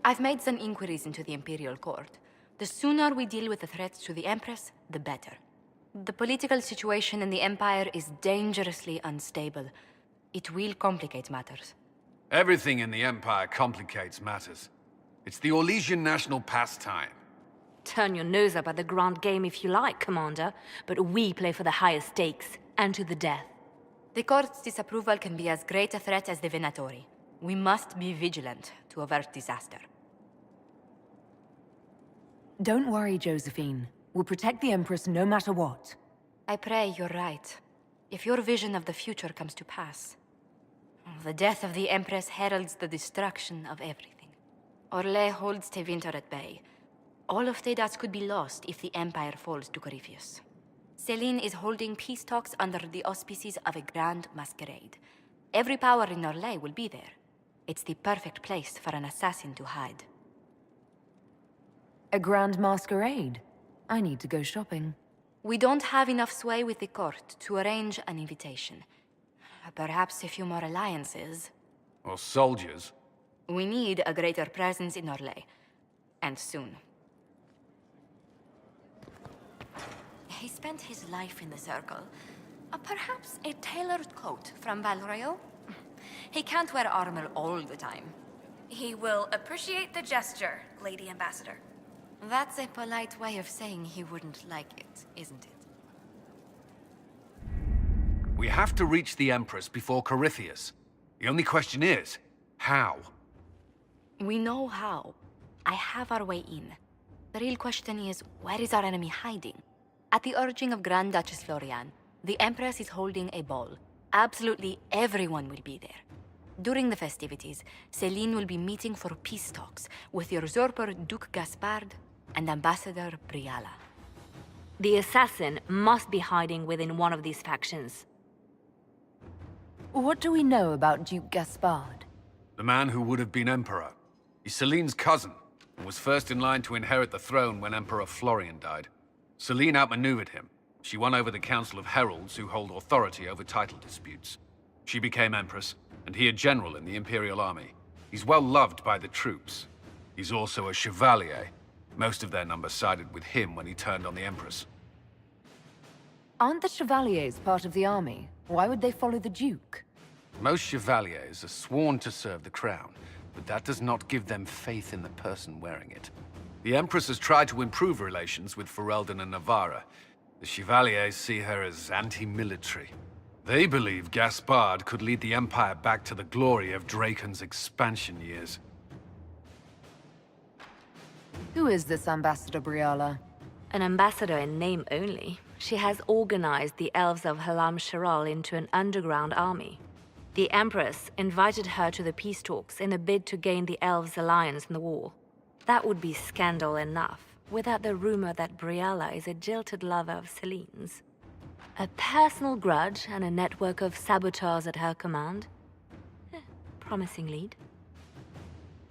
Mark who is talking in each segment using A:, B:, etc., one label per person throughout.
A: I've made some inquiries into the Imperial Court. The sooner we deal with the threats to the Empress, the better. The political situation in the Empire is dangerously unstable. It will complicate matters.
B: Everything in the Empire complicates matters. It's the Orlesian national pastime.
C: Turn your nose up at the grand game if you like, Commander, but we play for the highest stakes, and to the death.
A: The Court's disapproval can be as great a threat as the Venatori. We must be vigilant to avert disaster.
D: Don't worry, Josephine. We'll protect the Empress no matter what.
A: I pray you're right. If your vision of the future comes to pass, the death of the Empress heralds the destruction of everything. Orlais holds Tevinter at bay. All of Tedas could be lost if the Empire falls to Corypheus. Celine is holding peace talks under the auspices of a grand masquerade. Every power in Orlais will be there. It's the perfect place for an assassin to hide.
D: A grand masquerade? I need to go shopping.
A: We don't have enough sway with the court to arrange an invitation. Perhaps a few more alliances.
B: Or soldiers.
A: We need a greater presence in Orlais. And soon. He spent his life in the Circle. Perhaps a tailored coat from Valroyo? He can't wear armor all the time.
E: He will appreciate the gesture, Lady Ambassador.
A: That's a polite way of saying he wouldn't like it, isn't it?
B: We have to reach the Empress before Corypheus. The only question is, how?
A: We know how. I have our way in. The real question is, where is our enemy hiding? At the urging of Grand Duchess Florian, the Empress is holding a ball. Absolutely everyone will be there. During the festivities, Celine will be meeting for peace talks with the usurper Duke Gaspard and Ambassador Briala.
C: The assassin must be hiding within one of these factions.
D: What do we know about Duke Gaspard?
B: The man who would have been Emperor. He's Celine's cousin, and was first in line to inherit the throne when Emperor Florian died. Celine outmaneuvered him. She won over the Council of Heralds who hold authority over title disputes. She became Empress, and he a general in the Imperial Army. He's well loved by the troops. He's also a Chevalier. Most of their number sided with him when he turned on the Empress.
D: Aren't the Chevaliers part of the army? Why would they follow the Duke?
B: Most Chevaliers are sworn to serve the crown, but that does not give them faith in the person wearing it. The Empress has tried to improve relations with Ferelden and Navarra. The Chevaliers see her as anti-military. They believe Gaspard could lead the Empire back to the glory of Draken's expansion years.
D: Who is this Ambassador Briala?
C: An ambassador in name only. She has organized the elves of Halam Sharal into an underground army. The Empress invited her to the peace talks in a bid to gain the elves' alliance in the war. That would be scandal enough, without the rumor that Briala is a jilted lover of Celine's. A personal grudge and a network of saboteurs at her command. Promising lead.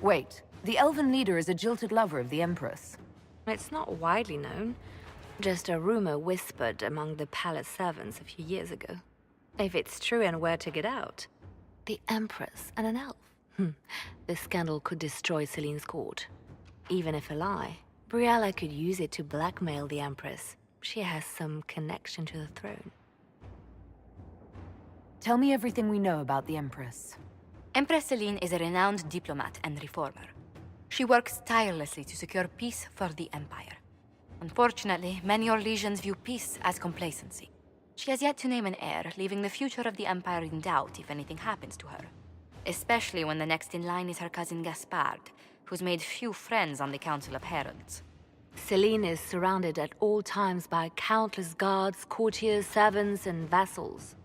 D: Wait, the elven leader is a jilted lover of the Empress.
C: It's not widely known. Just a rumor whispered among the palace servants a few years ago. If it's true and were to get out, the Empress and an elf. The scandal could destroy Celine's court. Even if a lie, Briala could use it to blackmail the Empress. She has some connection to the throne.
D: Tell me everything we know about the Empress.
A: Empress Celine is a renowned diplomat and reformer. She works tirelessly to secure peace for the Empire. Unfortunately, many Orlesians view peace as complacency. She has yet to name an heir, leaving the future of the Empire in doubt if anything happens to her. Especially when the next in line is her cousin Gaspard, who's made few friends on the Council of Heralds.
C: Celine is surrounded at all times by countless guards, courtiers, servants, and vassals.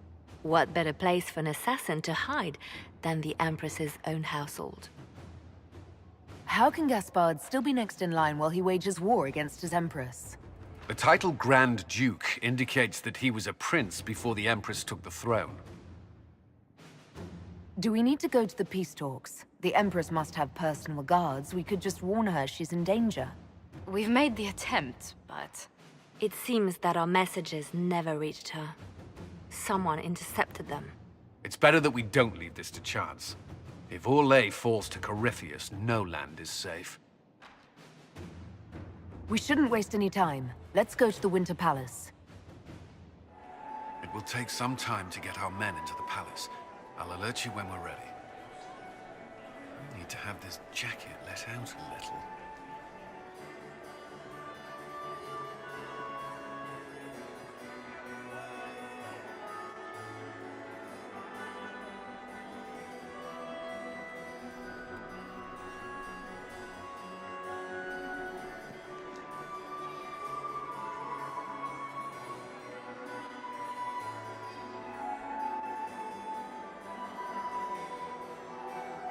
C: What better place for an assassin to hide than the Empress's own household?
D: How can Gaspard still be next in line while he wages war against his Empress?
B: The title Grand Duke indicates that he was a prince before the Empress took the throne.
D: Do we need to go to the peace talks? The Empress must have personal guards. We could just warn her she's in danger.
A: We've made the attempt, but...
C: It seems that our messages never reached her. Someone intercepted them.
B: It's better that we don't leave this to chance. If Orlais falls to Corypheus, no land is safe.
D: We shouldn't waste any time. Let's go to the Winter Palace.
B: It will take some time to get our men into the palace. I'll alert you when we're ready. I need to have this jacket let out a little.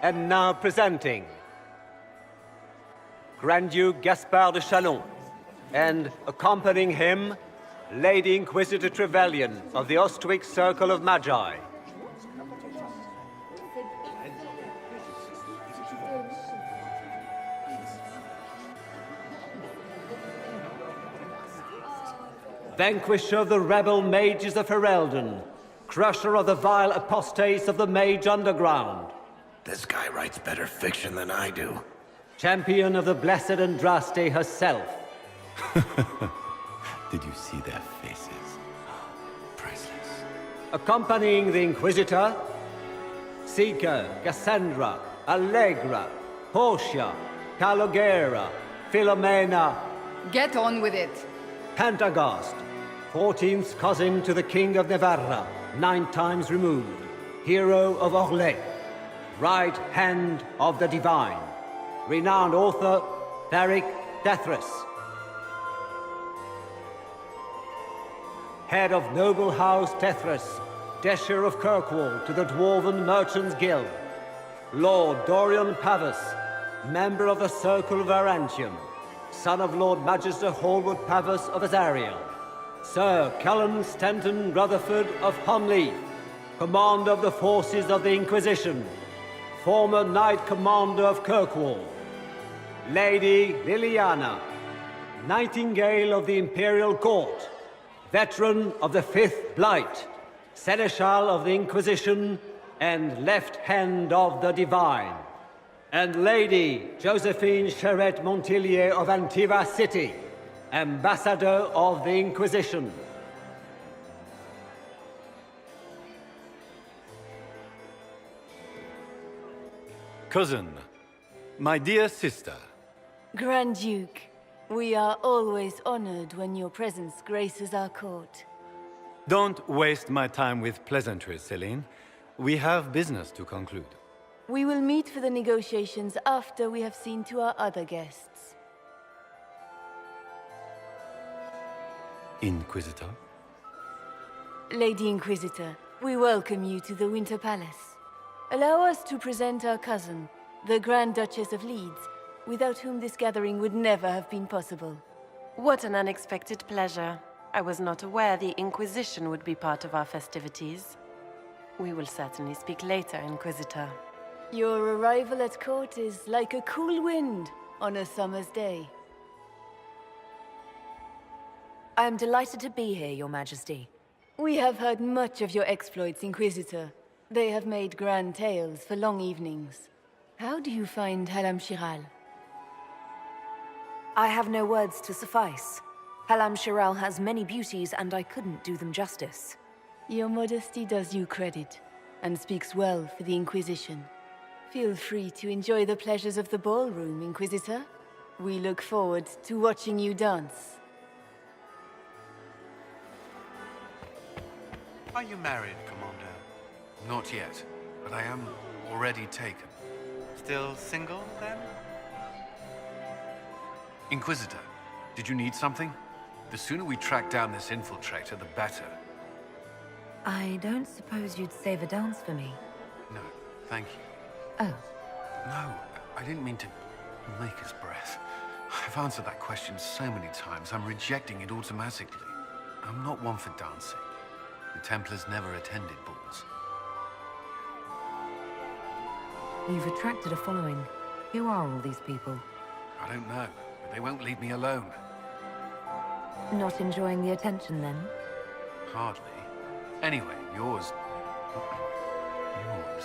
F: And now presenting Grand Duke Gaspard de Chalon, and accompanying him, Lady Inquisitor Trevelyan of the Ostwick Circle of Magi. Vanquisher of the rebel mages of Ferelden, crusher of the vile apostates of the Mage Underground.
G: This guy writes better fiction than I do.
F: Champion of the Blessed Andraste herself.
G: Did you see their faces? Priceless.
F: Accompanying the Inquisitor, Seeker, Cassandra, Allegra, Portia, Calogera, Philomena,
H: Get on with it.
F: Pantagast, 14th cousin to the King of Navarra, 9 times removed, hero of Orlais, right hand of the divine, renowned author, Tharic Dethras, head of noble house Dethras, Desher of Kirkwall to the Dwarven Merchants Guild, Lord Dorian Pavus, member of the Circle of Arantium, son of Lord Magister Hallward Pavus of Azariel, Sir Cullen Stanton Rutherford of Hunleaf, commander of the forces of the Inquisition, former Knight Commander of Kirkwall, Lady Liliana, Nightingale of the Imperial Court, veteran of the Fifth Blight, Seneschal of the Inquisition, and Left Hand of the Divine, and Lady Josephine Charette Montillier of Antiva City, Ambassador of the Inquisition.
I: Cousin, my dear sister.
J: Grand Duke, we are always honored when your presence graces our court.
I: Don't waste my time with pleasantries, Celine. We have business to conclude.
J: We will meet for the negotiations after we have seen to our other guests.
I: Inquisitor?
J: Lady Inquisitor, we welcome you to the Winter Palace. Allow us to present our cousin, the Grand Duchess of Leeds, without whom this gathering would never have been possible.
K: What an unexpected pleasure. I was not aware the Inquisition would be part of our festivities. We will certainly speak later, Inquisitor.
J: Your arrival at court is like a cool wind on a summer's day.
D: I am delighted to be here, Your Majesty.
J: We have heard much of your exploits, Inquisitor. They have made grand tales for long evenings. How do you find Halam Shiral?
D: I have no words to suffice. Halam Shiral has many beauties, and I couldn't do them justice.
J: Your modesty does you credit, and speaks well for the Inquisition. Feel free to enjoy the pleasures of the ballroom, Inquisitor. We look forward to watching you dance.
B: Are you married, Commander? Not yet, but I am already taken.
L: Still single, then?
B: Inquisitor, did you need something? The sooner we track down this infiltrator, the better.
D: I don't suppose you'd save a dance for me?
B: No, thank you.
D: Oh.
B: No, I didn't mean to make his breath. I've answered that question so many times, I'm rejecting it automatically. I'm not one for dancing. The Templars never attended balls.
D: You've attracted a following. Who are all these people?
B: I don't know, but they won't leave me alone.
D: Not enjoying the attention, then?
B: Hardly. Anyway, yours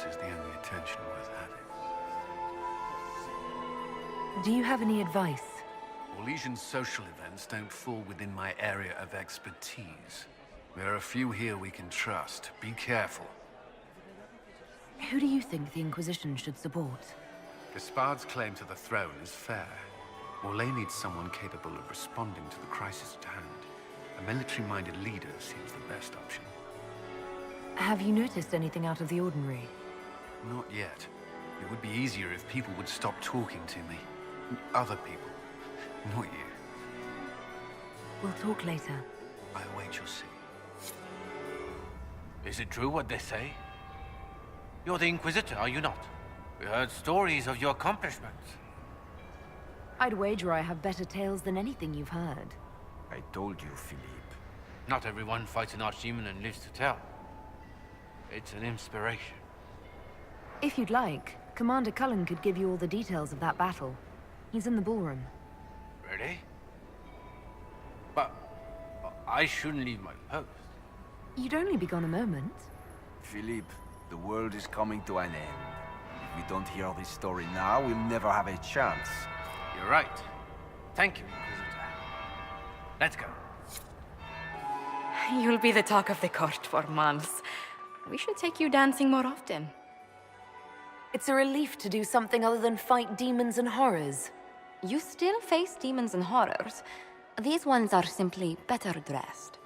B: is the only attention worth having.
D: Do you have any advice?
B: Orlesian social events don't fall within my area of expertise. There are a few here we can trust. Be careful.
D: Who do you think the Inquisition should support?
B: Gaspard's claim to the throne is fair. Orlais needs someone capable of responding to the crisis at hand. A military-minded leader seems the best option.
D: Have you noticed anything out of the ordinary?
B: Not yet. It would be easier if people would stop talking to me. Other people. Not you.
D: We'll talk later.
B: I'll wait, you'll see.
M: Is it true what they say? You're the Inquisitor, are you not? We heard stories of your accomplishments.
D: I'd wager I have better tales than anything you've heard.
G: I told you, Philippe.
M: Not everyone fights an archdemon and lives to tell. It's an inspiration.
D: If you'd like, Commander Cullen could give you all the details of that battle. He's in the ballroom.
M: Really? But I shouldn't leave my post.
D: You'd only be gone a moment.
G: Philippe, the world is coming to an end. If we don't hear this story now, we'll never have a chance.
M: You're right. Thank you, Inquisitor. Let's go.
A: You'll be the talk of the court for months. We should take you dancing more often.
D: It's a relief to do something other than fight demons and horrors.
A: You still face demons and horrors. These ones are simply better dressed.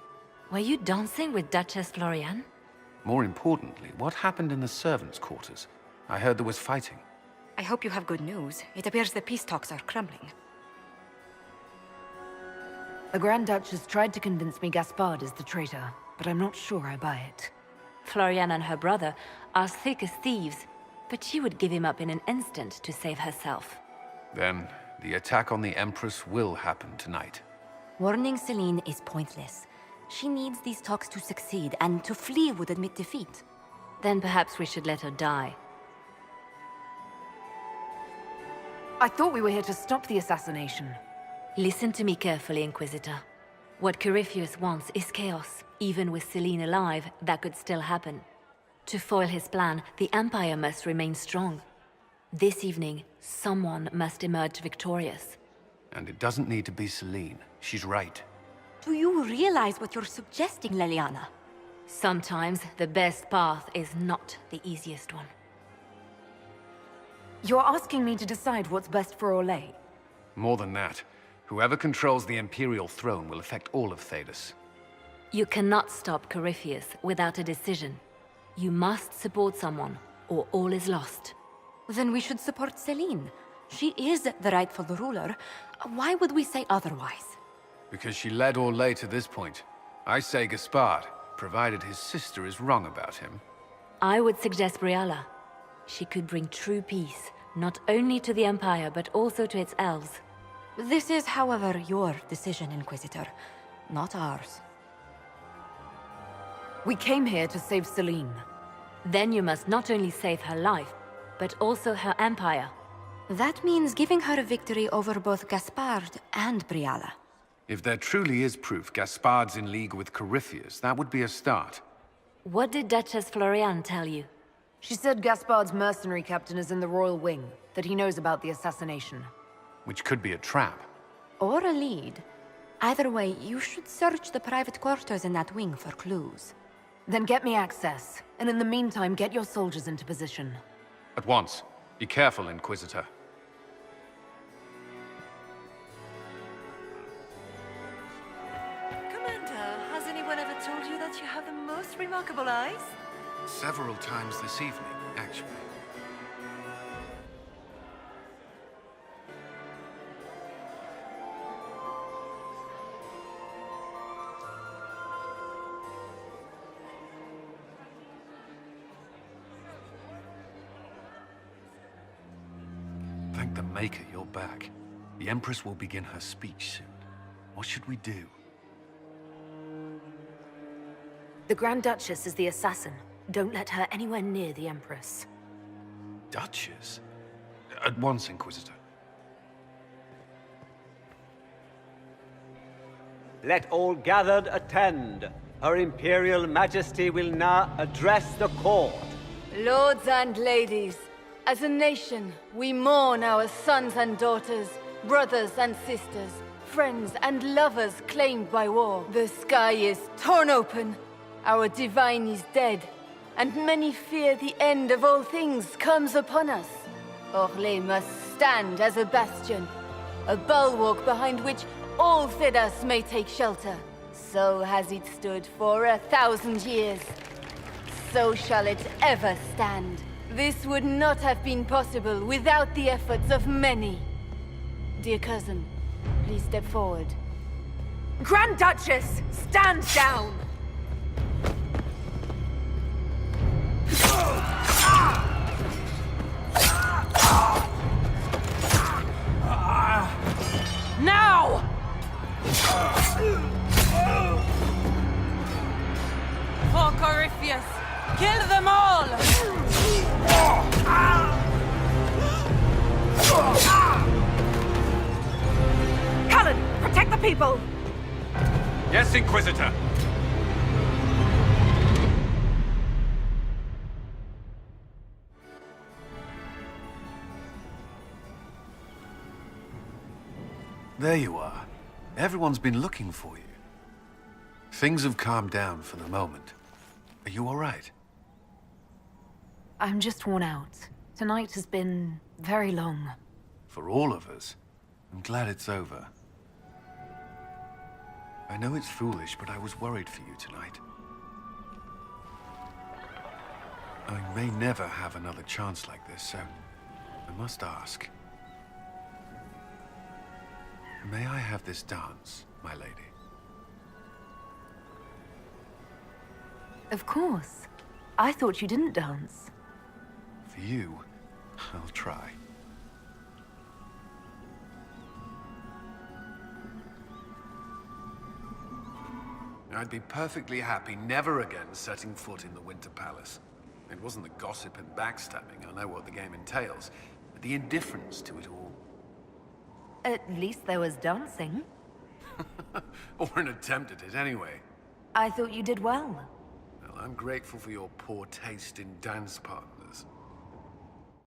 C: Were you dancing with Duchess Florian?
B: More importantly, what happened in the servants' quarters? I heard there was fighting.
A: I hope you have good news. It appears the peace talks are crumbling.
D: The Grand Duchess tried to convince me Gaspard is the traitor, but I'm not sure I buy it.
C: Florian and her brother are thick as thieves, but she would give him up in an instant to save herself.
B: Then, the attack on the Empress will happen tonight.
A: Warning Celine is pointless. She needs these talks to succeed, and to flee would admit defeat.
C: Then perhaps we should let her die.
D: I thought we were here to stop the assassination.
C: Listen to me carefully, Inquisitor. What Corypheus wants is chaos. Even with Celine alive, that could still happen. To foil his plan, the Empire must remain strong. This evening, someone must emerge victorious.
B: And it doesn't need to be Celine. She's right.
A: Do you realize what you're suggesting, Leliana?
C: Sometimes the best path is not the easiest one.
D: You're asking me to decide what's best for Orlais?
B: More than that, whoever controls the Imperial throne will affect all of Thedas.
C: You cannot stop Corypheus without a decision. You must support someone, or all is lost.
A: Then we should support Celine. She is the rightful ruler. Why would we say otherwise?
B: Because she led Orlais to this point. I say Gaspard, provided his sister is wrong about him.
C: I would suggest Briala. She could bring true peace, not only to the Empire, but also to its elves.
A: This is, however, your decision, Inquisitor, not ours.
D: We came here to save Celine.
C: Then you must not only save her life, but also her empire.
A: That means giving her a victory over both Gaspard and Briala.
B: If there truly is proof Gaspard's in league with Corypheus, that would be a start.
C: What did Duchess Florian tell you?
D: She said Gaspard's mercenary captain is in the Royal Wing, that he knows about the assassination.
B: Which could be a trap.
A: Or a lead. Either way, you should search the private quarters in that wing for clues.
D: Then get me access, and in the meantime, get your soldiers into position.
B: At once. Be careful, Inquisitor.
E: Commander, has anyone ever told you that you have the most remarkable eyes?
B: Several times this evening, actually. Thank the Maker you're back. The Empress will begin her speech soon. What should we do?
D: The Grand Duchess is the assassin. Don't let her anywhere near the Empress.
B: Duchess? At once, Inquisitor.
F: Let all gathered attend. Her Imperial Majesty will now address the court.
J: Lords and ladies, As a nation, we mourn our sons and daughters, brothers and sisters, friends and lovers claimed by war. The sky is torn open, our divine is dead, and many fear the end of all things comes upon us. Orlais must stand as a bastion, a bulwark behind which all Thedas may take shelter. So has it stood for 1,000 years. So shall it ever stand. This would not have been possible without the efforts of many. Dear cousin, please step forward.
D: Grand Duchess, stand down!
J: Now!
K: For Corypheus, kill them all!
D: Cullen, protect the people!
B: Yes, Inquisitor! There you are. Everyone's been looking for you. Things have calmed down for the moment. Are you all right?
D: I'm just worn out. Tonight has been very long.
B: For all of us. I'm glad it's over. I know it's foolish, but I was worried for you tonight. I may never have another chance like this, so I must ask. May I have this dance, my lady?
D: Of course. I thought you didn't dance.
B: For you, I'll try. I'd be perfectly happy never again setting foot in the Winter Palace. It wasn't the gossip and backstabbing, I know what the game entails, but the indifference to it all.
D: At least there was dancing.
B: Or an attempt at it, anyway.
D: I thought you did well.
B: Well, I'm grateful for your poor taste in dance partners.